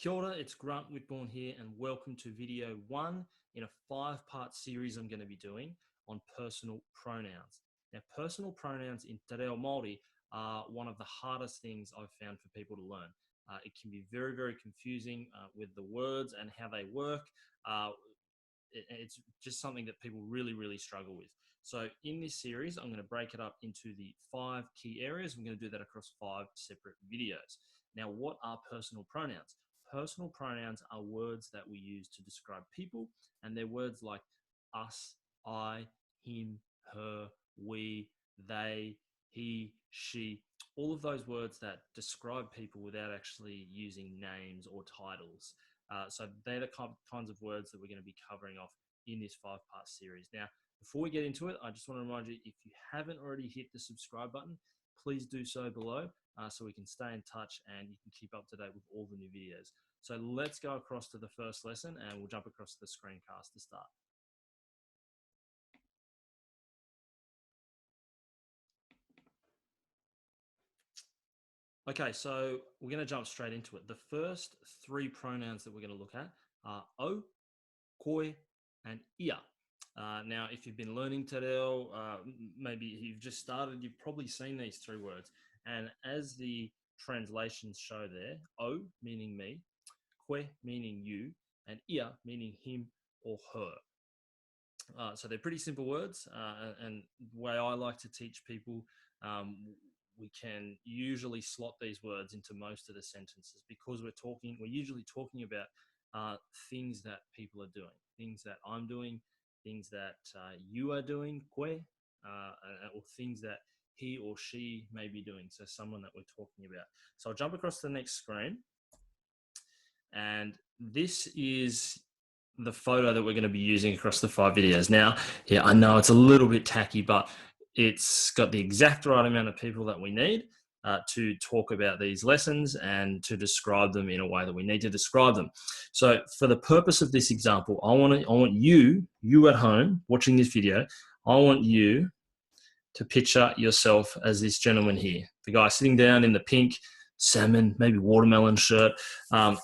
Kia ora, it's Grant Whitbourne here and welcome to video 1 in a 5-part series I'm going to be doing on personal pronouns. Now, personal pronouns in Te Reo Māori are one of the hardest things I've found for people to learn. It can be very, very confusing with the words and how they work. It's just something that people really struggle with. So in this series, I'm going to break it up into the 5 key areas. I'm going to do that across 5 separate videos. Now, what are personal pronouns? Personal pronouns are words that we use to describe people, and they're words like us, I, him, her, we, they, he, she, all of those words that describe people without actually using names or titles. So they're the kinds of words that we're going to be covering off in this 5-part series. Now, before we get into it, I just want to remind you, if you haven't already hit the subscribe button, please do so below so we can stay in touch and you can keep up to date with all the new videos. So let's go across to the first lesson and we'll jump across to the screencast to start. Okay, so we're going to jump straight into it. The first 3 pronouns that we're going to look at are o, koe, and ia. Now, if you've been learning Te Reo, maybe you've just started, you've probably seen these 3 words. And as the translations show there, o meaning me, koe meaning you, and ia meaning him or her. So they're pretty simple words, and the way I like to teach people, we can usually slot these words into most of the sentences because we're usually talking about things that people are doing, things that I'm doing, things that you are doing, koe, or things that he or she may be doing, so someone that we're talking about. So I'll jump across to the next screen, and this is the photo that we're going to be using across the 5 videos. Now, yeah, I know it's a little bit tacky, but it's got the exact right amount of people that we need to talk about these lessons and to describe them in a way that we need to describe them. So for the purpose of this example, I want you at home watching this video, I want you to picture yourself as this gentleman here, the guy sitting down in the pink salmon, maybe watermelon shirt. I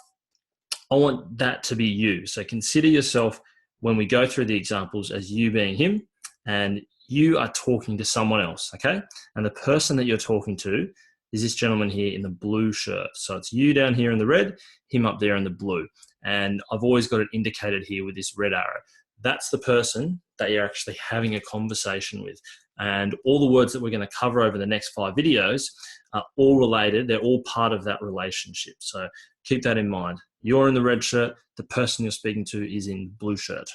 want that to be you. So consider yourself when we go through the examples as you being him, and you are talking to someone else, okay? And the person that you're talking to is this gentleman here in the blue shirt. So it's you down here in the red, him up there in the blue. And I've always got it indicated here with this red arrow. That's the person that you're actually having a conversation with. And all the words that we're going to cover over the next 5 videos are all related. They're all part of that relationship. So keep that in mind. You're in the red shirt. The person you're speaking to is in blue shirt.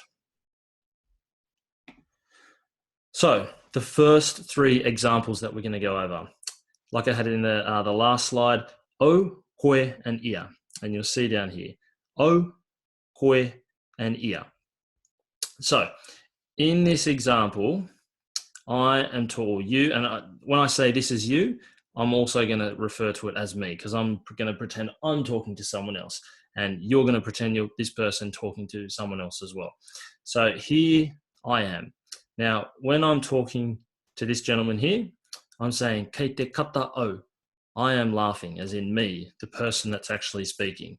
So the first 3 examples that we're going to go over, like I had in the last slide, o, koe, and ia. And you'll see down here, o, koe, and ia. So in this example, I am tall, you, and when I say this is you, I'm also going to refer to it as me because I'm going to pretend I'm talking to someone else and you're going to pretend you're this person talking to someone else as well. So here I am. Now, when I'm talking to this gentleman here, I'm saying, kei te kata o. I am laughing, as in me, the person that's actually speaking.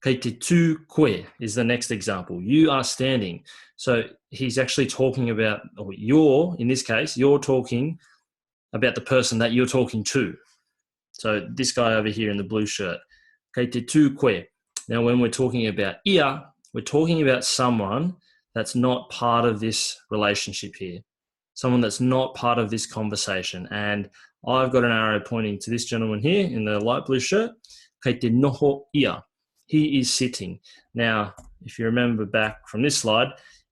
Kei te tū koe is the next example. You are standing. So he's actually talking about, or in this case, you're talking about the person that you're talking to. So this guy over here in the blue shirt. Kei te tū koe. Now, when we're talking about ia, we're talking about someone that's not part of this relationship here. Someone that's not part of this conversation. And I've got an arrow pointing to this gentleman here in the light blue shirt. Kei te noho ia. He is sitting. Now, if you remember back from this slide,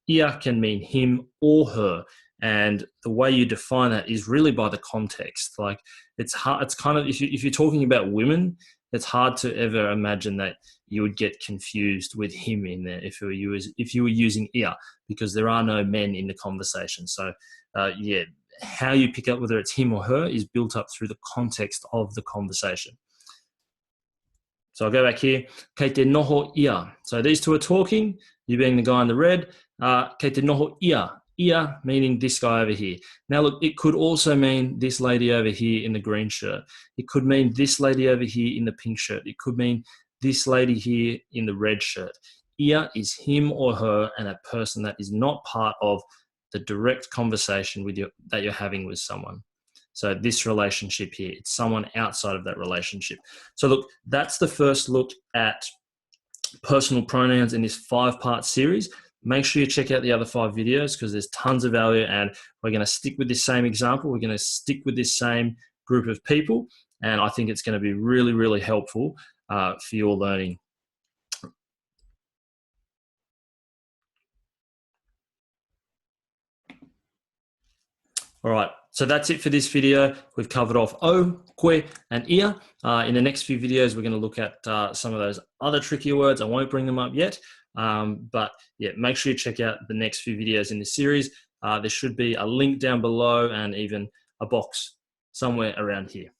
ia can mean him or her. And the way you define that is really by the context. Like it's hard, it's kind of, if you're talking about women, it's hard to ever imagine that you would get confused with him in there if you were using ia, because there are no men in the conversation. So yeah, how you pick up whether it's him or her is built up through the context of the conversation. So I'll go back here. Kei te noho ia. So these 2 are talking, you being the guy in the red. Kei te noho ia. Ia meaning this guy over here. Now look, it could also mean this lady over here in the green shirt. It could mean this lady over here in the pink shirt. It could mean this lady here in the red shirt. Ia is him or her and a person that is not part of the direct conversation with you that you're having with someone. So this relationship here, it's someone outside of that relationship. So look, that's the first look at personal pronouns in this 5-part series. Make sure you check out the other 5 videos because there's tons of value, and we're going to stick with this same example. We're going to stick with this same group of people, and I think it's going to be really, really helpful for your learning. All right, so that's it for this video. We've covered off o, koe, and ia. In the next few videos, we're going to look at some of those other trickier words. I won't bring them up yet, but yeah, make sure you check out the next few videos in this series. There should be a link down below and even a box somewhere around here.